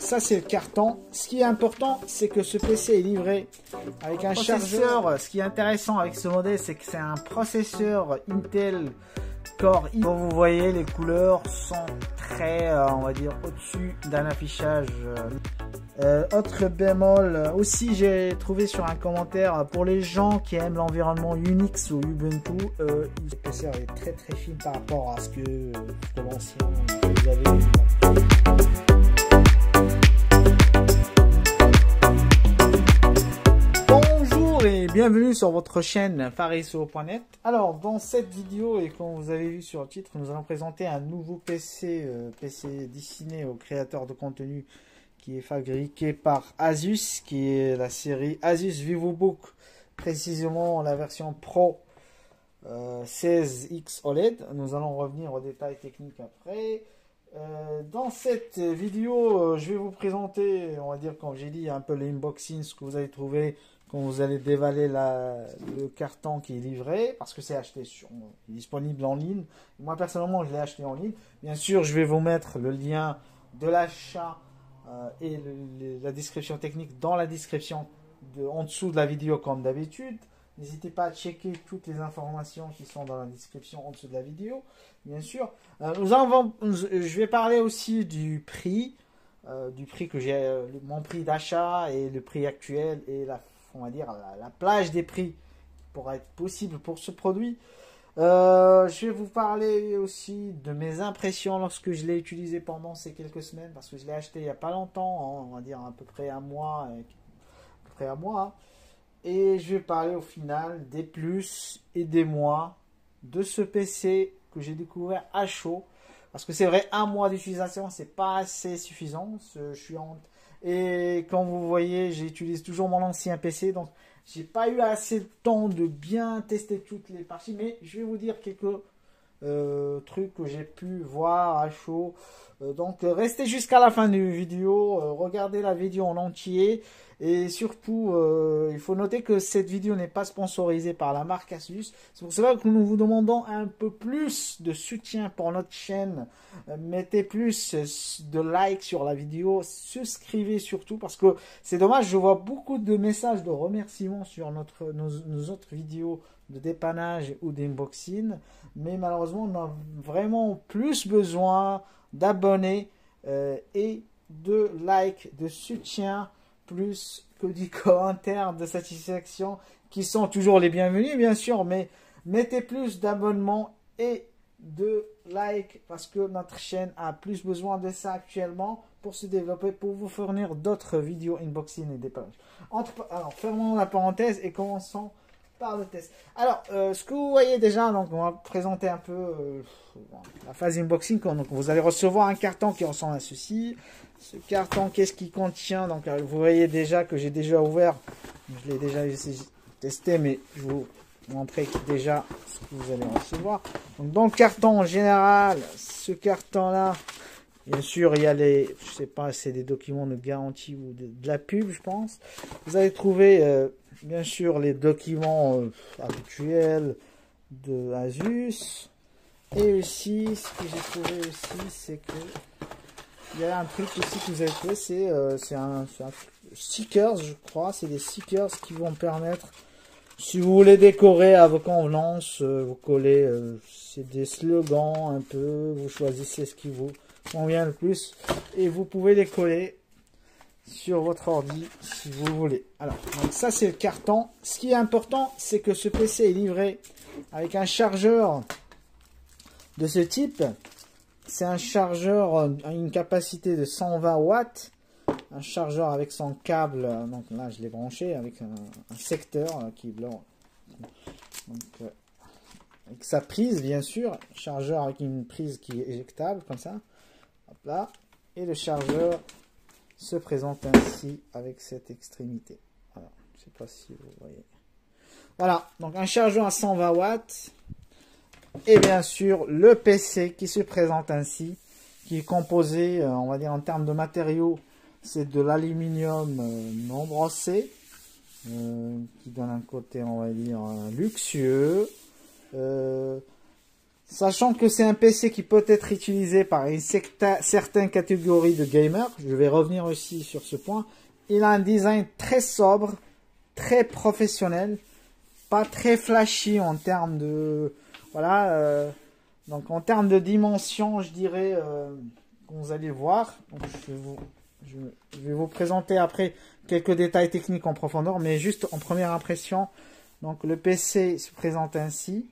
Ça c'est le carton. Ce qui est important, c'est que ce PC est livré avec un chargeur. Ce qui est intéressant avec ce modèle, c'est que c'est un processeur Intel Core i. Comme vous voyez, les couleurs sont très, on va dire, au-dessus d'un affichage. Autre bémol, aussi j'ai trouvé sur un commentaire, pour les gens qui aiment l'environnement Unix ou Ubuntu, le PC est très très fin par rapport à ce que l'ancien vous avez. Et bienvenue sur votre chaîne fariso.net. Alors dans cette vidéo, et comme vous avez vu sur le titre, nous allons présenter un nouveau PC, PC destiné aux créateurs de contenu, qui est fabriqué par Asus, qui est la série Asus VivoBook, précisément la version Pro 16X OLED. Nous allons revenir aux détails techniques après. Dans cette vidéo, je vais vous présenter, on va dire, comme j'ai dit, un peu l'unboxing, ce que vous allez trouver quand vous allez dévaler le carton qui est livré, parce que c'est acheté disponible en ligne. Moi personnellement, je l'ai acheté en ligne. Bien sûr, je vais vous mettre le lien de l'achat et la description technique dans la description en dessous de la vidéo comme d'habitude. N'hésitez pas à checker toutes les informations qui sont dans la description en dessous de la vidéo, bien sûr. Je vais parler aussi du prix que j'ai, mon prix d'achat et le prix actuel et on va dire la plage des prix qui pourra être possible pour ce produit. Je vais vous parler aussi de mes impressions lorsque je l'ai utilisé pendant ces quelques semaines, parce que je l'ai acheté il n'y a pas longtemps, on va dire à peu près un mois, et je vais parler au final des plus et des moins de ce PC que j'ai découvert à chaud, parce que c'est vrai, un mois d'utilisation c'est pas assez suffisant. Et comme vous voyez, j'utilise toujours mon ancien PC, donc j'ai pas eu assez de temps de bien tester toutes les parties, mais je vais vous dire quelques trucs que j'ai pu voir à chaud. Donc restez jusqu'à la fin de la vidéo, regardez la vidéo en entier, et surtout il faut noter que cette vidéo n'est pas sponsorisée par la marque Asus. C'est pour cela que nous vous demandons un peu plus de soutien pour notre chaîne. Mettez plus de likes sur la vidéo, souscrivez surtout, parce que c'est dommage, je vois beaucoup de messages de remerciements sur nos autres vidéos de dépannage ou d'unboxing, mais malheureusement on a vraiment plus besoin d'abonnés et de likes, de soutien, plus que des commentaires de satisfaction, qui sont toujours les bienvenus bien sûr, mais mettez plus d'abonnements et de likes, parce que notre chaîne a plus besoin de ça actuellement pour se développer, pour vous fournir d'autres vidéos unboxing et dépannage. Alors fermons la parenthèse et commençons par le test. Alors, ce que vous voyez déjà, donc on va présenter un peu la phase unboxing. Donc vous allez recevoir un carton qui ressemble à ceci. Ce carton, qu'est-ce qu'il contient? Donc vous voyez déjà que j'ai déjà ouvert, je l'ai déjà testé, mais je vous montrer déjà ce que vous allez recevoir. Donc dans le carton en général, ce carton là, bien sûr il y a les, je sais pas, c'est des documents de garantie ou de la pub, je pense. Vous allez trouver bien sûr les documents habituels de Asus, et aussi ce que j'ai trouvé aussi, c'est que il y a un truc aussi que vous avez trouvé, c'est un stickers, je crois. C'est des stickers qui vont permettre, si vous voulez décorer à vos convenances, vous collez, c'est des slogans un peu, vous choisissez ce qui vous convient le plus et vous pouvez les coller sur votre ordi si vous voulez. Alors, donc ça c'est le carton. Ce qui est important, c'est que ce PC est livré avec un chargeur de ce type. C'est un chargeur à une capacité de 120 watts. Un chargeur avec son câble, donc là je l'ai branché avec un secteur qui est blanc. Donc, avec sa prise bien sûr, chargeur avec une prise qui est éjectable comme ça. Hop là. Et le chargeur se présente ainsi avec cette extrémité. Voilà, je ne sais pas si vous voyez. Voilà, donc un chargeur à 120 watts. Et bien sûr le PC qui se présente ainsi, qui est composé, on va dire en termes de matériaux, c'est de l'aluminium non brossé, qui donne un côté, on va dire, luxueux. Sachant que c'est un PC qui peut être utilisé par une certaine catégorie de gamers. Je vais revenir aussi sur ce point. Il a un design très sobre, très professionnel, pas très flashy en termes de... Voilà, donc en termes de dimension, je dirais, vous allez voir. Donc, je vais vous présenter après quelques détails techniques en profondeur, mais juste en première impression. Donc le PC se présente ainsi.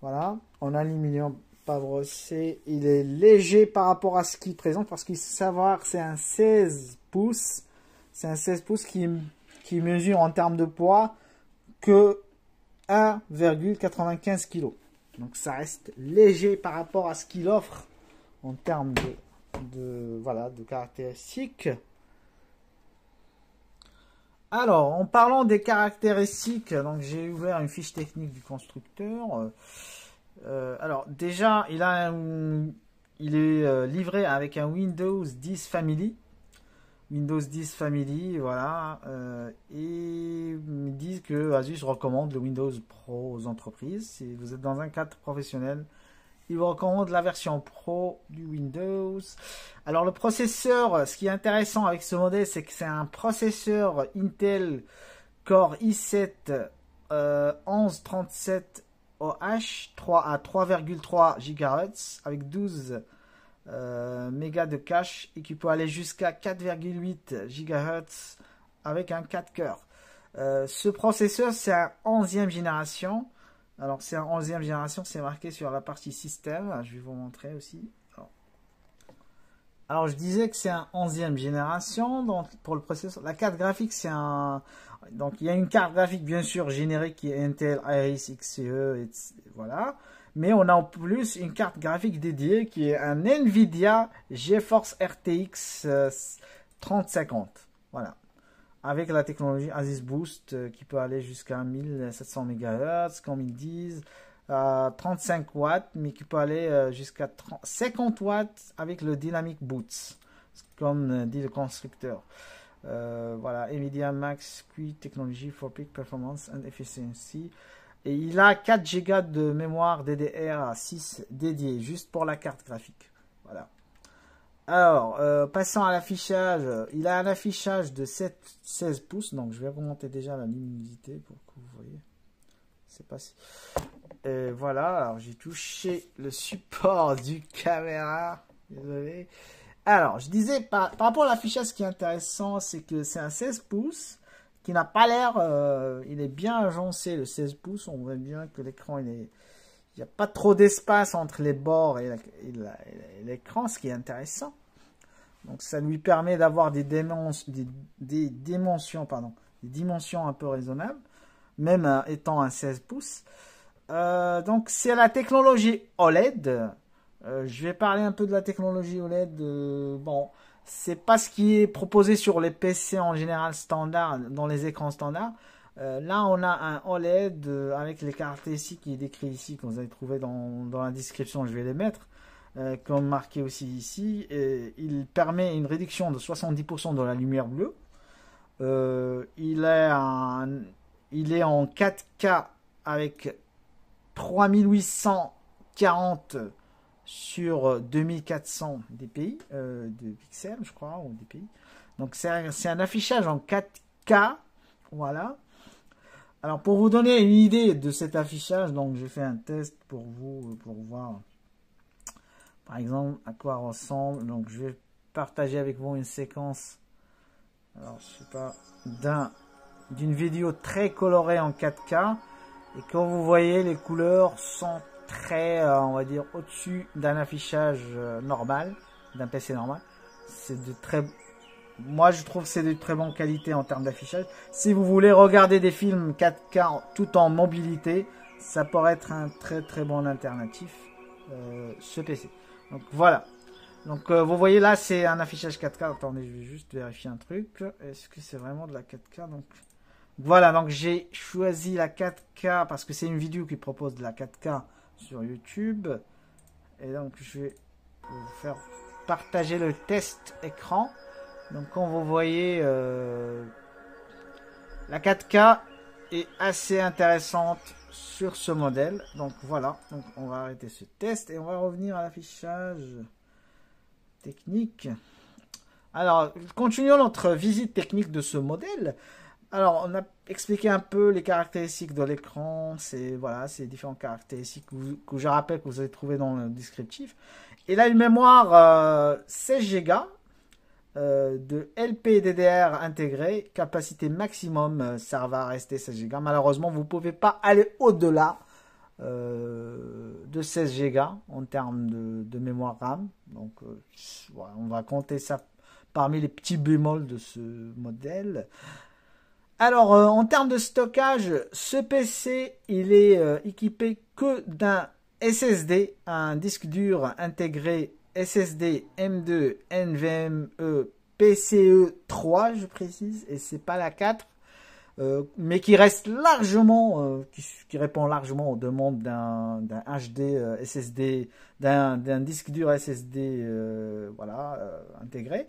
Voilà, en aluminium pas brossé. Il est léger par rapport à ce qu'il présente, parce qu'il faut savoir que c'est un 16 pouces. C'est un 16 pouces qui mesure en termes de poids que 1,95 kg. Donc ça reste léger par rapport à ce qu'il offre en termes voilà, de caractéristiques. Alors, en parlant des caractéristiques, donc j'ai ouvert une fiche technique du constructeur. Alors déjà, il est livré avec un Windows 10 Family. Windows 10 Family, voilà. Et ils disent que Asus recommande le Windows Pro aux entreprises. Si vous êtes dans un cadre professionnel, ils vous recommandent la version Pro du Windows. Alors le processeur, ce qui est intéressant avec ce modèle, c'est que c'est un processeur Intel Core i7 1137 OH 3 à 3,3 GHz avec 12 mégas de cache et qui peut aller jusqu'à 4,8 GHz avec un 4 cœurs. Ce processeur, c'est un 11e génération. Alors, c'est un 11e génération, c'est marqué sur la partie système. Je vais vous montrer aussi. Alors je disais que c'est un 11e génération. Donc, pour le processeur, la carte graphique, c'est un... Donc, il y a une carte graphique, bien sûr, générique qui est Intel Iris Xe. Et voilà. Mais on a en plus une carte graphique dédiée qui est un Nvidia GeForce RTX 3050. Voilà. Avec la technologie Asus Boost qui peut aller jusqu'à 1700 MHz, comme ils disent, 35 watts, mais qui peut aller jusqu'à 50 watts avec le Dynamic Boost, comme dit le constructeur. Voilà, Nvidia Max Q Technology for Peak Performance and Efficiency. Et il a 4 Go de mémoire DDR6 dédiée, juste pour la carte graphique. Voilà. Alors, passons à l'affichage. Il a un affichage de 16 pouces. Donc, je vais remonter déjà la luminosité pour que vous voyez. C'est pas si... voilà. Alors, j'ai touché le support du caméra. Désolé. Alors, je disais, par rapport à l'affichage, ce qui est intéressant, c'est que c'est un 16 pouces qui n'a pas l'air... il est bien agencé, le 16 pouces. On voit bien que l'écran, il n'y a pas trop d'espace entre les bords et l'écran, ce qui est intéressant. Donc ça lui permet d'avoir des dimensions un peu raisonnables, même étant un 16 pouces. Donc c'est la technologie OLED. Je vais parler un peu de la technologie OLED. Bon, c'est pas ce qui est proposé sur les PC en général standard, dans les écrans standards. Là, on a un OLED avec les caractéristiques qui est décrit ici, que vous allez trouver dans la description, je vais les mettre, comme marqué aussi ici. Il permet une réduction de 70% de la lumière bleue. Il est en 4K avec 3840 sur 2400 dpi, de pixels, je crois, ou dpi. Donc, c'est un affichage en 4K, voilà. Alors, pour vous donner une idée de cet affichage, donc j'ai fait un test pour vous, pour voir, par exemple, à quoi ressemble. Donc, je vais partager avec vous une séquence, alors, je sais pas, d'une vidéo très colorée en 4K. Et comme vous voyez, les couleurs sont très, on va dire, au-dessus d'un affichage normal, d'un PC normal. C'est de très... Moi, je trouve que c'est de très bonne qualité en termes d'affichage. Si vous voulez regarder des films 4K tout en mobilité, ça pourrait être un très très bon alternatif, ce PC. Donc voilà. Donc vous voyez là, c'est un affichage 4K. Attendez, je vais juste vérifier un truc. Est-ce que c'est vraiment de la 4K? Donc voilà, donc j'ai choisi la 4K parce que c'est une vidéo qui propose de la 4K sur YouTube. Et donc je vais vous faire partager le test écran. Donc comme vous voyez, la 4K est assez intéressante sur ce modèle. Donc voilà, donc on va arrêter ce test et on va revenir à l'affichage technique. Alors, continuons notre visite technique de ce modèle. Alors, on a expliqué un peu les caractéristiques de l'écran, c'est voilà, ces différentes caractéristiques que je rappelle que vous avez trouvé dans le descriptif. Il a une mémoire 16 Go de LPDDR intégré, capacité maximum, ça va rester 16 Go. Malheureusement, vous ne pouvez pas aller au-delà de 16 Go en termes de mémoire RAM. Donc, voilà, on va compter ça parmi les petits bémols de ce modèle. Alors, en termes de stockage, ce PC, il est équipé que d'un SSD, un disque dur intégré SSD M2 NVMe PCE 3, je précise, et c'est pas la 4, mais qui reste largement, qui répond largement aux demandes d'un HD SSD, d'un disque dur SSD, voilà, intégré.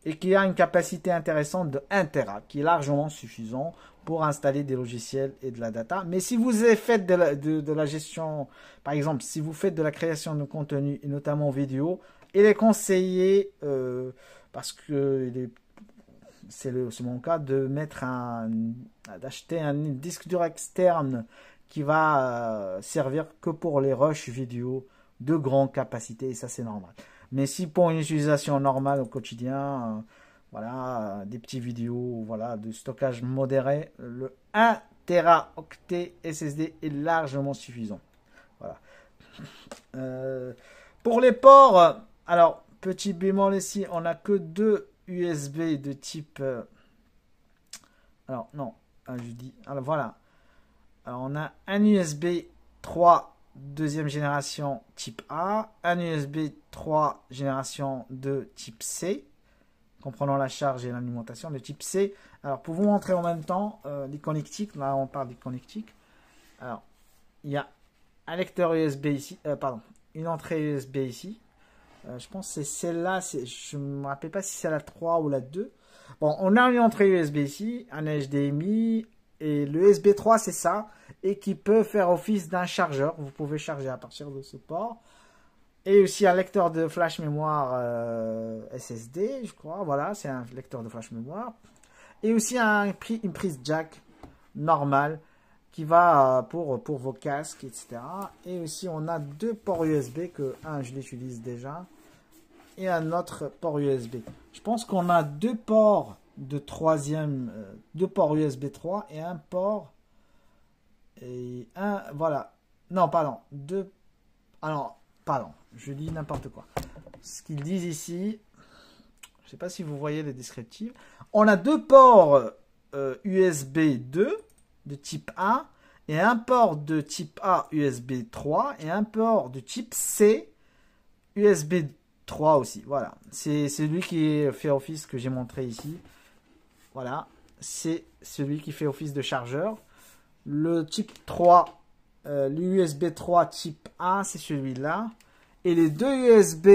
Et qui a une capacité intéressante de 1 Tera, qui est largement suffisant pour installer des logiciels et de la data. Mais si vous faites de la gestion, par exemple, si vous faites de la création de contenu, et notamment vidéo, il est conseillé, parce que c'est mon cas, d'acheter un disque dur externe qui va servir que pour les rushs vidéo de grande capacité, et ça c'est normal. Mais si pour une utilisation normale au quotidien, voilà, des petits vidéos, voilà, de stockage modéré, le 1 Teraoctet SSD est largement suffisant. Voilà. Pour les ports, alors, petit bémol ici, on n'a que 2 USB de type... alors, non, je dis... Alors, voilà. Alors, on a un USB 3 deuxième génération type A, un USB 3 génération 2 type C, comprenant la charge et l'alimentation. Le type C, alors pour vous montrer en même temps les connectiques, là on parle des connectiques. Alors, il y a un lecteur USB ici, pardon, une entrée USB ici. Je pense que c'est celle-là, je ne me rappelle pas si c'est la 3 ou la 2. Bon, on a une entrée USB ici, un HDMI, et le USB 3 c'est ça, et qui peut faire office d'un chargeur. Vous pouvez charger à partir de ce port. Et aussi un lecteur de flash mémoire SSD, je crois. Voilà, c'est un lecteur de flash mémoire. Et aussi une prise jack normale qui va pour vos casques, etc. Et aussi on a 2 ports USB, que un je l'utilise déjà, et un autre port USB. Je pense qu'on a 2 ports de troisième, 2 ports USB 3 et un port et un, voilà, non pardon, 2, alors pardon, je dis n'importe quoi. Ce qu'ils disent ici, je ne sais pas si vous voyez les descriptifs, on a 2 ports USB 2 de type A et un port de type A USB 3 et un port de type C USB 3 aussi. Voilà, c'est celui qui fait office que j'ai montré ici. Voilà, c'est celui qui fait office de chargeur. Le type 3, l'USB 3 type A, c'est celui-là. Et les 2 USB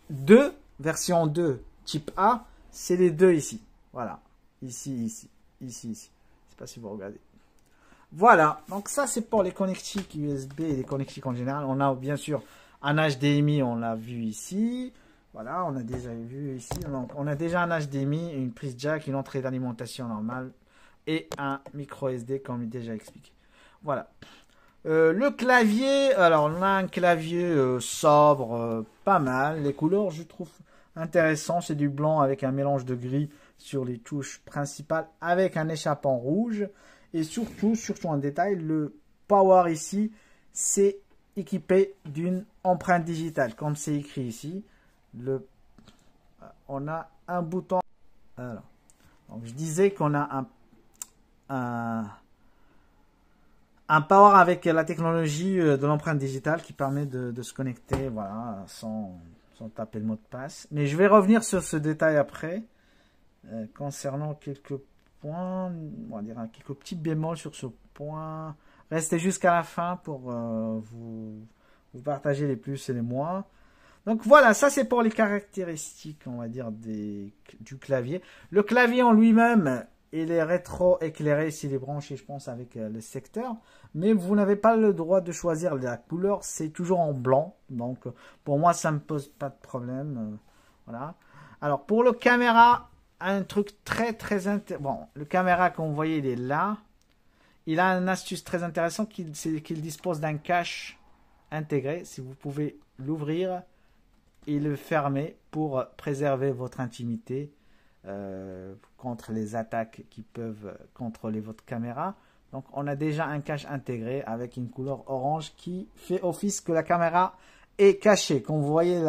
2, version 2 type A, c'est les 2 ici. Voilà, ici. Je ne sais pas si vous regardez. Voilà, donc ça c'est pour les connectiques USB et les connectiques en général. On a bien sûr un HDMI, on l'a vu ici. Voilà, on a déjà vu ici. Donc, on a déjà un HDMI, une prise jack, une entrée d'alimentation normale et un micro SD comme déjà expliqué. Voilà. Le clavier, alors on a un clavier sobre, pas mal. Les couleurs, je trouve intéressant. C'est du blanc avec un mélange de gris sur les touches principales avec un échappant rouge. Et surtout un détail, le power ici, c'est équipé d'une empreinte digitale, comme c'est écrit ici. On a un bouton. Alors, donc je disais qu'on a un power avec la technologie de l'empreinte digitale qui permet de se connecter, voilà, sans taper le mot de passe. Mais je vais revenir sur ce détail après, concernant quelques points, on va dire quelques petits bémols sur ce point. Restez jusqu'à la fin pour vous partager les plus et les moins. Donc voilà, ça c'est pour les caractéristiques, on va dire, du clavier. Le clavier en lui-même il est rétro-éclairé s'il est branché, je pense, avec le secteur. Mais vous n'avez pas le droit de choisir la couleur, c'est toujours en blanc. Donc, pour moi, ça ne me pose pas de problème. Voilà. Alors, pour le caméra, un truc très intéressant. Bon, le caméra, comme vous voyez, il est là. Il a une astuce très intéressante, c'est qu'il dispose d'un cache intégré. Si vous pouvez l'ouvrir et le fermer pour préserver votre intimité contre les attaques qui peuvent contrôler votre caméra. Donc on a déjà un cache intégré avec une couleur orange qui fait office que la caméra est cachée. Comme vous voyez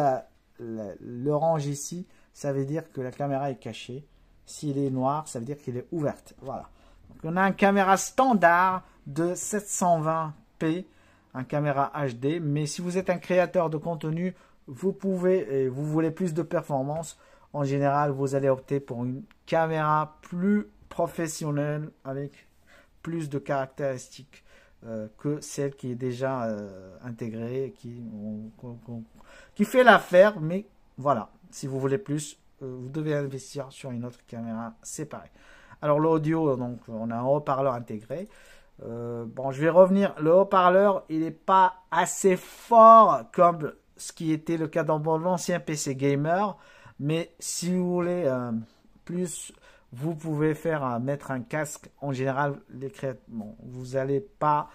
l'orange ici, ça veut dire que la caméra est cachée. S'il est noir, ça veut dire qu'il est ouverte. Voilà. Donc on a une caméra standard de 720p, un caméra HD. Mais si vous êtes un créateur de contenu, vous pouvez, et vous voulez plus de performance, en général, vous allez opter pour une caméra plus professionnelle avec plus de caractéristiques que celle qui est déjà intégrée, qui fait l'affaire. Mais voilà, si vous voulez plus, vous devez investir sur une autre caméra séparée. Alors l'audio, donc on a un haut-parleur intégré. Bon, je vais revenir. Le haut-parleur, il n'est pas assez fort comme ce qui était le cas dans mon ancien PC gamer. Mais si vous voulez plus, vous pouvez mettre un casque. En général, bon, vous n'allez pas...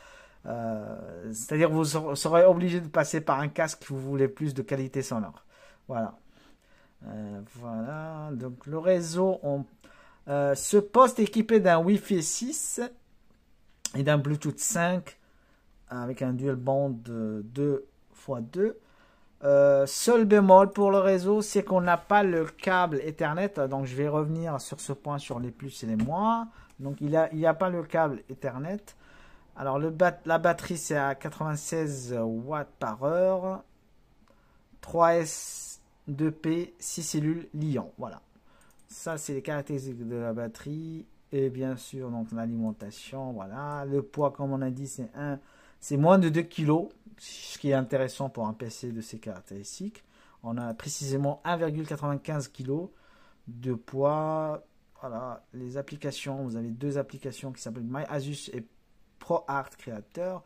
c'est-à-dire vous serez obligé de passer par un casque si vous voulez plus de qualité sonore. Voilà. Voilà. Donc le réseau, ce poste est équipé d'un Wi-Fi 6 et d'un Bluetooth 5 avec un dual band 2x2. Seul bémol pour le réseau, c'est qu'on n'a pas le câble Ethernet. Donc je vais revenir sur ce point sur les plus et les moins. Donc il n'y a pas le câble Ethernet. Alors la batterie c'est à 96 watts par heure. 3S 2P 6 cellules Li-ion. Voilà. Ça c'est les caractéristiques de la batterie. Et bien sûr donc l'alimentation. Voilà. Le poids comme on a dit c'est moins de 2 kg. Ce qui est intéressant pour un PC de ces caractéristiques. On a précisément 1,95 kg de poids. Voilà, les applications, vous avez deux applications qui s'appellent MyAsus et ProArt Creator.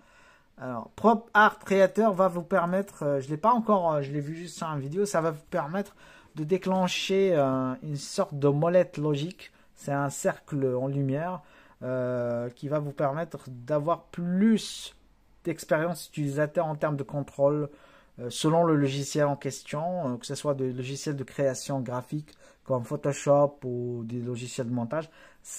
Alors, ProArt Creator va vous permettre, je ne l'ai pas encore, je l'ai vu juste sur une vidéo, ça va vous permettre de déclencher une sorte de molette logique. C'est un cercle en lumière qui va vous permettre d'avoir plus d'expérience utilisateur en termes de contrôle selon le logiciel en question, que ce soit des logiciels de création graphique comme Photoshop ou des logiciels de montage.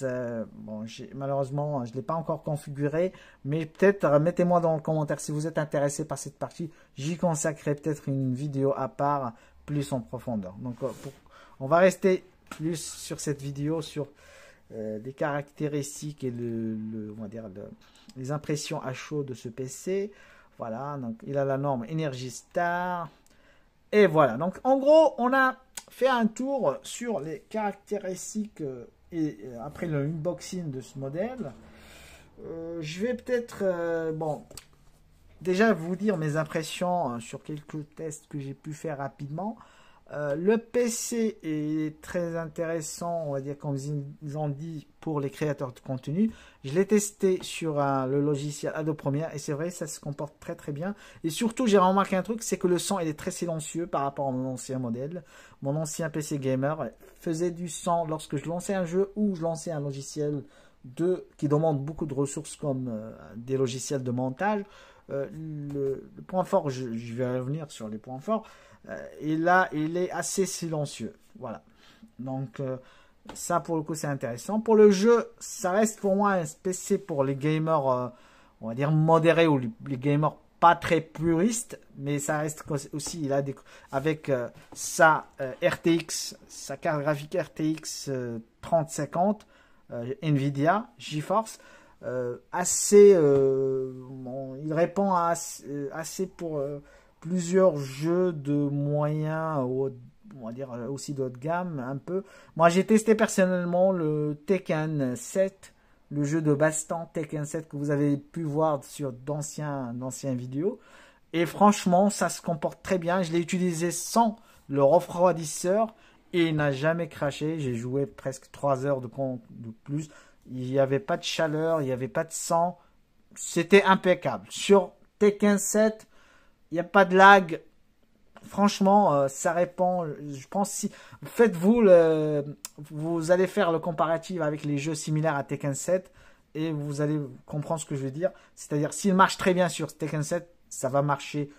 Bon, malheureusement, je ne l'ai pas encore configuré, mais peut-être mettez-moi dans le commentaire si vous êtes intéressé par cette partie. J'y consacrerai peut-être une vidéo à part, plus en profondeur. Donc, on va rester plus sur cette vidéo, sur des caractéristiques et on va dire les impressions à chaud de ce PC. Voilà, donc il a la norme Energy Star. Et voilà, donc en gros, on a fait un tour sur les caractéristiques et après le unboxing de ce modèle. Je vais peut-être, bon, déjà vous dire mes impressions sur quelques tests que j'ai pu faire rapidement. Le PC est très intéressant, on va dire, comme ils ont dit, pour les créateurs de contenu. Je l'ai testé sur le logiciel Adobe Premiere et c'est vrai, ça se comporte très bien. Et surtout, j'ai remarqué un truc, c'est que le son il est très silencieux par rapport à mon ancien modèle. Mon ancien PC gamer faisait du son lorsque je lançais un jeu ou je lançais un logiciel qui demande beaucoup de ressources comme des logiciels de montage. Le point fort, je vais revenir sur les points forts. Et là, il est assez silencieux. Voilà. Donc, ça, pour le coup, c'est intéressant. Pour le jeu, ça reste pour moi un PC pour les gamers, on va dire, modérés ou les gamers pas très puristes. Mais ça reste aussi, il a avec sa RTX, sa carte graphique RTX 3050, Nvidia, GeForce. Bon, il répond à assez pour plusieurs jeux de moyens, on va dire aussi de haut de gamme un peu. Moi j'ai testé personnellement le Tekken 7, le jeu de baston Tekken 7 que vous avez pu voir sur d'anciennes vidéos. Et franchement ça se comporte très bien. Je l'ai utilisé sans le refroidisseur et il n'a jamais craché. J'ai joué presque 3 heures de plus. Il n'y avait pas de chaleur, il n'y avait pas de sang. C'était impeccable. Sur Tekken 7, il n'y a pas de lag. Franchement, ça répond. Je pense si faites-vous vous allez faire le comparatif avec les jeux similaires à Tekken 7 et vous allez comprendre ce que je veux dire. C'est-à-dire, s'il marche très bien sur Tekken 7, ça va marcher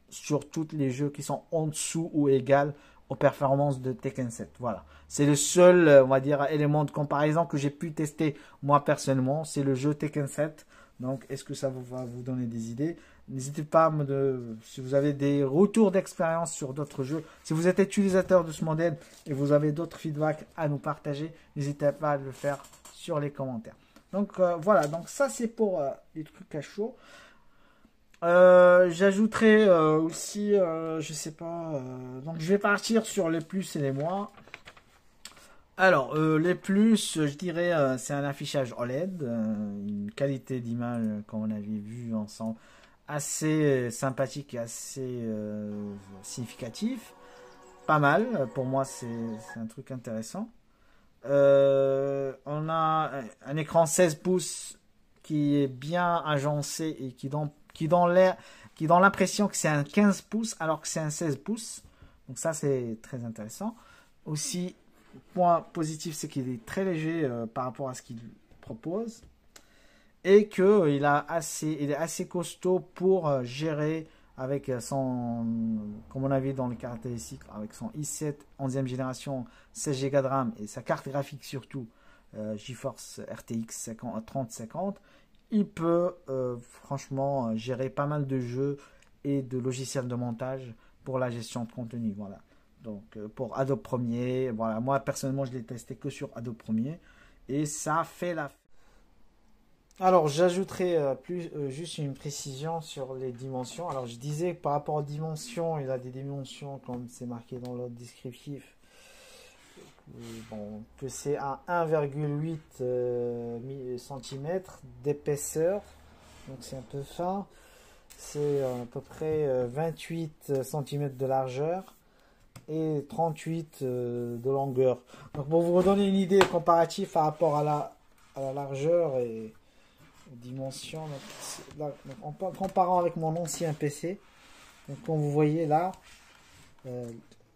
sur tous les jeux qui sont en dessous ou égal aux performances de Tekken 7. Voilà. C'est le seul, on va dire, élément de comparaison que j'ai pu tester moi personnellement. C'est le jeu Tekken 7. Donc, est-ce que ça va vous donner des idées? N'hésitez pas si vous avez des retours d'expérience sur d'autres jeux. Si vous êtes utilisateur de ce modèle et vous avez d'autres feedbacks à nous partager, n'hésitez pas à le faire sur les commentaires. Donc, voilà. Donc, ça, c'est pour les trucs à chaud. J'ajouterai aussi, je sais pas, donc je vais partir sur les plus et les moins. Alors, les plus, je dirais, c'est un affichage OLED, une qualité d'image, comme on avait vu ensemble, assez sympathique et assez significatif. Pas mal, pour moi, c'est un truc intéressant. On a un écran 16 pouces qui est bien agencé et qui donne l'impression que c'est un 15 pouces alors que c'est un 16 pouces. Donc ça, c'est très intéressant. Aussi, point positif, c'est qu'il est très léger par rapport à ce qu'il propose et qu'il il est assez costaud pour gérer avec son, comme on a vu dans les caractéristiques, avec son i7 11e génération, 16 Go de RAM et sa carte graphique surtout, GeForce RTX 3050, il peut franchement gérer pas mal de jeux et de logiciels de montage pour la gestion de contenu. Voilà. Donc pour Adobe Premiere, voilà, moi personnellement je l'ai testé que sur Adobe Premiere et ça fait la. Alors j'ajouterai juste une précision sur les dimensions. Alors je disais que par rapport aux dimensions, il a des dimensions comme c'est marqué dans l'autre descriptif. Bon, que c'est à 1,8 cm d'épaisseur, donc c'est un peu fin. C'est à peu près 28 cm de largeur et 38 de longueur. Donc pour vous redonner une idée comparative par rapport à la largeur et aux dimensions, en comparant avec mon ancien PC, donc comme vous voyez là,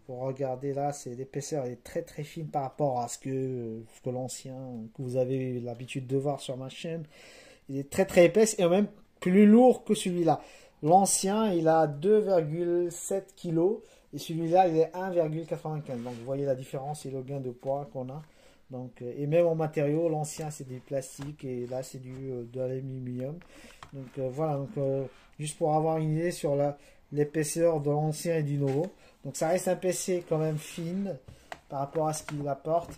pour regarder là, c'est l'épaisseur est très très fine par rapport à ce que l'ancien que vous avez l'habitude de voir sur ma chaîne. Il est très très épaisse et même plus lourd que celui-là. L'ancien, il a 2,7 kg et celui-là, il est 1,95. Donc vous voyez la différence et le gain de poids qu'on a. Donc, et même en matériaux, l'ancien c'est du plastique et là c'est de l'aluminium. Donc voilà, donc, juste pour avoir une idée sur l'épaisseur de l'ancien et du nouveau. Donc ça reste un PC quand même fine par rapport à ce qu'il apporte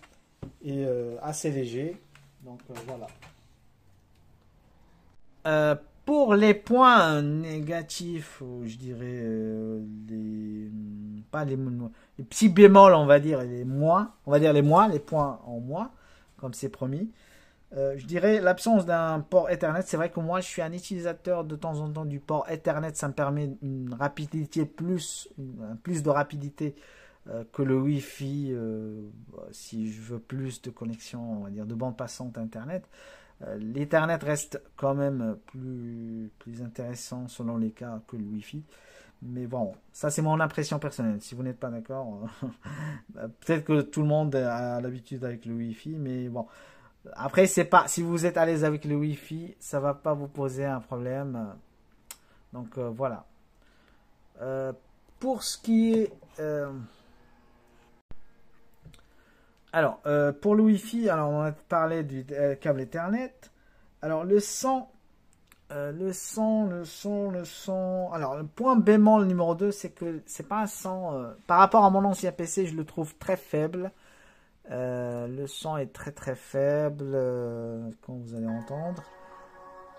et assez léger. Donc voilà. Pour les points négatifs, je dirais pas les petits bémols, on va dire, les moins, on va dire les moins, les points en moins, comme c'est promis. Je dirais l'absence d'un port Ethernet. C'est vrai que moi, je suis un utilisateur de temps en temps du port Ethernet. Ça me permet une rapidité plus de rapidité que le Wi-Fi. Si je veux plus de connexion, on va dire de bande passante Internet. L'Ethernet reste quand même plus intéressant selon les cas que le Wi-Fi. Mais bon, ça c'est mon impression personnelle. Si vous n'êtes pas d'accord, peut-être que tout le monde a l'habitude avec le Wi-Fi, mais bon. Après, c'est pas si vous êtes à l'aise avec le Wi-Fi, ça va pas vous poser un problème. Donc voilà. Pour ce qui est alors pour le Wi-Fi, alors on a parlé du câble Ethernet. Alors le son. Alors le point bémol numéro 2, c'est que c'est pas un son par rapport à mon ancien PC, je le trouve très faible. Le son est très très faible, comme vous allez entendre.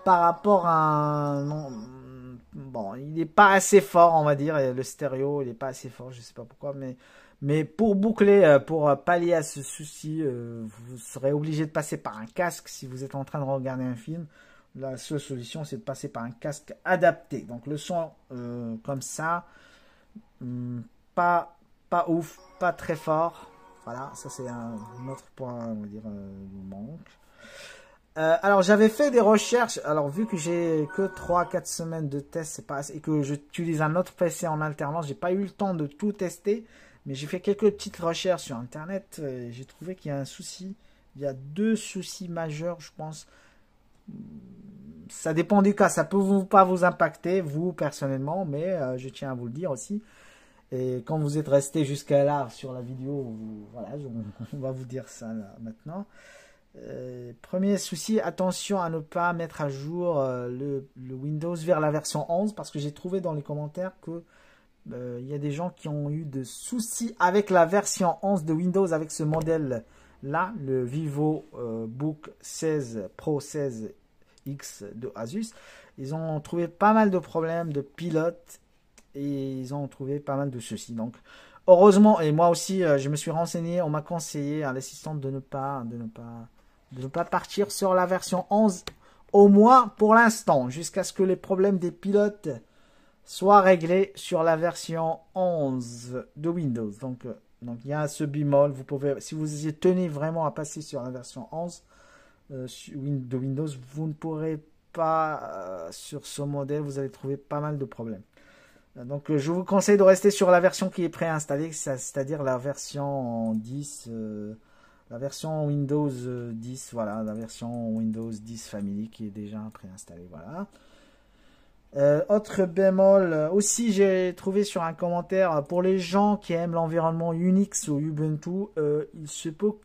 Par rapport à bon, il n'est pas assez fort, on va dire. Le stéréo, il n'est pas assez fort, je sais pas pourquoi, mais pour boucler, pour pallier à ce souci, vous serez obligé de passer par un casque si vous êtes en train de regarder un film. La seule solution, c'est de passer par un casque adapté. Donc le son comme ça, pas ouf, pas très fort. Voilà, ça c'est un autre point, on va dire, manque. Alors j'avais fait des recherches, alors vu que j'ai que 3-4 semaines de test, c'est pas assez, et que j'utilise un autre PC en alternance, j'ai pas eu le temps de tout tester, mais j'ai fait quelques petites recherches sur internet, et j'ai trouvé qu'il y a un souci, il y a 2 soucis majeurs je pense. Ça dépend du cas, ça peut pas vous impacter vous personnellement, mais je tiens à vous le dire aussi. Et quand vous êtes resté jusqu'à là sur la vidéo, voilà, on va vous dire ça là, maintenant. Premier souci, attention à ne pas mettre à jour le Windows vers la version 11 parce que j'ai trouvé dans les commentaires que il y a des gens qui ont eu de soucis avec la version 11 de Windows avec ce modèle là, le Vivo Book 16 Pro 16X de Asus. Ils ont trouvé pas mal de problèmes de pilote et ils ont trouvé pas mal de soucis. Donc heureusement, et moi aussi je me suis renseigné, on m'a conseillé à l'assistante de ne pas partir sur la version 11, au moins pour l'instant, jusqu'à ce que les problèmes des pilotes soient réglés sur la version 11 de Windows. Donc il y a ce bémol, vous pouvez, si vous y tenez vraiment à passer sur la version 11 de Windows, vous ne pourrez pas, sur ce modèle, vous allez trouver pas mal de problèmes. Donc je vous conseille de rester sur la version qui est préinstallée, c'est-à-dire la version 10, la version Windows 10, voilà, la version Windows 10 Family qui est déjà préinstallée, voilà. Autre bémol, aussi j'ai trouvé sur un commentaire, pour les gens qui aiment l'environnement Unix ou Ubuntu, il se peut,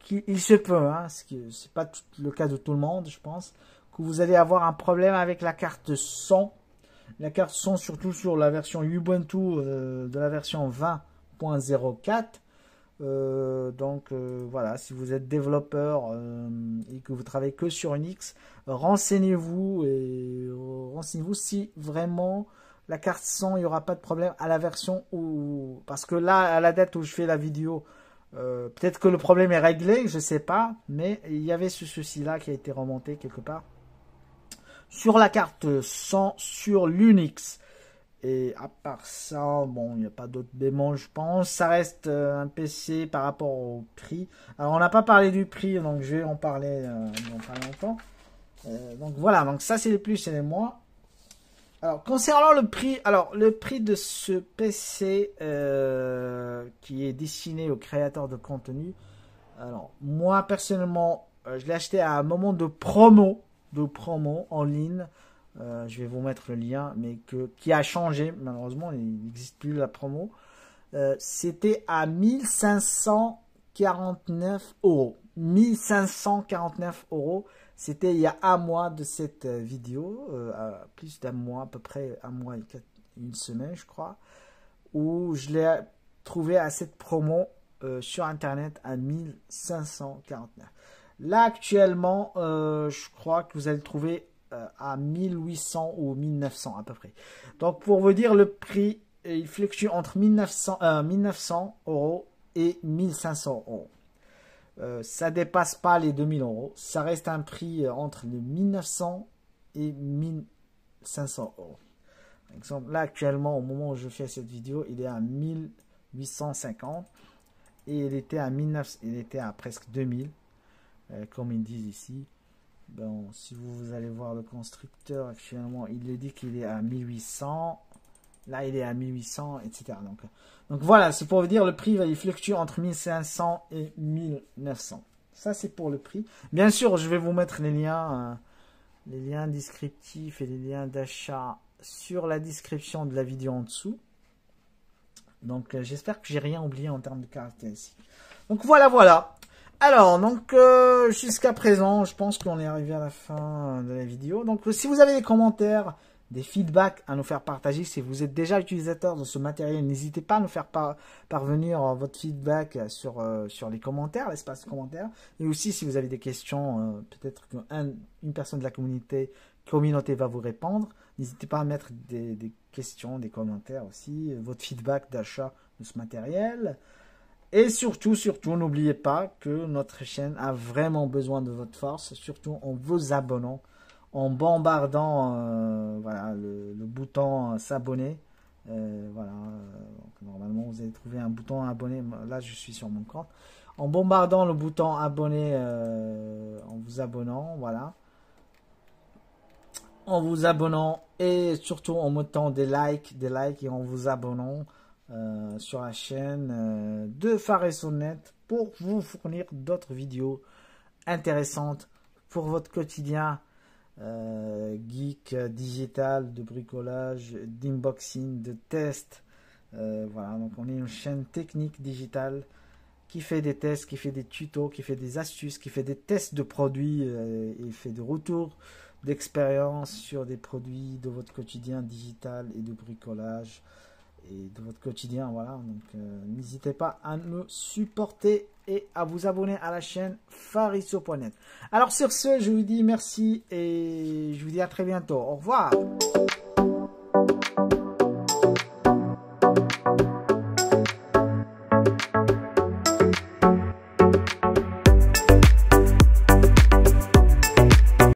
hein, c'est pas le cas de tout le monde, je pense, que vous allez avoir un problème avec la carte son. La carte son, surtout sur la version Ubuntu de la version 20.04. Voilà, si vous êtes développeur et que vous travaillez que sur Unix, renseignez-vous si vraiment la carte son, il n'y aura pas de problème à la version où, parce que là, à la date où je fais la vidéo, peut-être que le problème est réglé, je sais pas, mais il y avait ce souci-là qui a été remonté quelque part sur la carte son sur l'Unix. Et à part ça, bon, il n'y a pas d'autres bémols, je pense. Ça reste un PC par rapport au prix. Alors, on n'a pas parlé du prix, donc je vais en parler dans pas longtemps. Donc voilà, donc ça c'est les plus et les moins. Alors, concernant le prix, alors le prix de ce PC qui est destiné aux créateurs de contenu. Alors, moi personnellement, je l'ai acheté à un moment de promo en ligne. Je vais vous mettre le lien, mais qui a changé, malheureusement, il n'existe plus la promo. C'était à 1549 euros. 1549 euros. C'était il y a un mois de cette vidéo, plus d'un mois, à peu près un mois et une semaine, je crois, où je l'ai trouvé à cette promo sur Internet à 1549. Là, actuellement, je crois que vous allez le trouver à 1800 ou 1900 à peu près. Donc, pour vous dire, le prix, il fluctue entre 1900 euros et 1500 euros. Ça dépasse pas les 2000 euros. Ça reste un prix entre les 1900 et 1500 euros. Par exemple, là, actuellement, au moment où je fais cette vidéo, il est à 1850 et il était à presque 2000. Comme ils disent ici. Bon, si vous allez voir le constructeur actuellement, il le dit qu'il est à 1800. Là, il est à 1800, etc. Donc voilà, c'est pour vous dire, le prix il fluctue entre 1500 et 1900. Ça, c'est pour le prix. Bien sûr, je vais vous mettre les liens descriptifs et les liens d'achat sur la description de la vidéo en dessous. Donc, j'espère que j'ai rien oublié en termes de caractéristiques. Donc voilà. Alors, donc, jusqu'à présent, je pense qu'on est arrivé à la fin de la vidéo. Donc, si vous avez des commentaires, des feedbacks à nous faire partager, si vous êtes déjà utilisateur de ce matériel, n'hésitez pas à nous faire parvenir votre feedback sur les commentaires, l'espace commentaires. Et aussi, si vous avez des questions, peut-être qu'une personne de la communauté va vous répondre. N'hésitez pas à mettre des questions, des commentaires aussi, votre feedback d'achat de ce matériel. Et surtout, n'oubliez pas que notre chaîne a vraiment besoin de votre force, surtout en vous abonnant, en bombardant voilà, le bouton s'abonner. Voilà, donc, normalement vous allez trouver un bouton abonner. Là, je suis sur mon compte. en bombardant le bouton abonner, en vous abonnant, voilà. En vous abonnant et surtout en mettant des likes et en vous abonnant sur la chaîne de Fares.net pour vous fournir d'autres vidéos intéressantes pour votre quotidien geek, digital, de bricolage, d'inboxing, de test. Voilà, donc on est une chaîne technique digitale qui fait des tests, qui fait des tutos, qui fait des astuces, qui fait des tests de produits et fait des retours d'expérience sur des produits de votre quotidien digital et de bricolage et de votre quotidien. Voilà, donc n'hésitez pas à nous supporter et à vous abonner à la chaîne Fariso.net. Alors sur ce, je vous dis merci et je vous dis à très bientôt. Au revoir.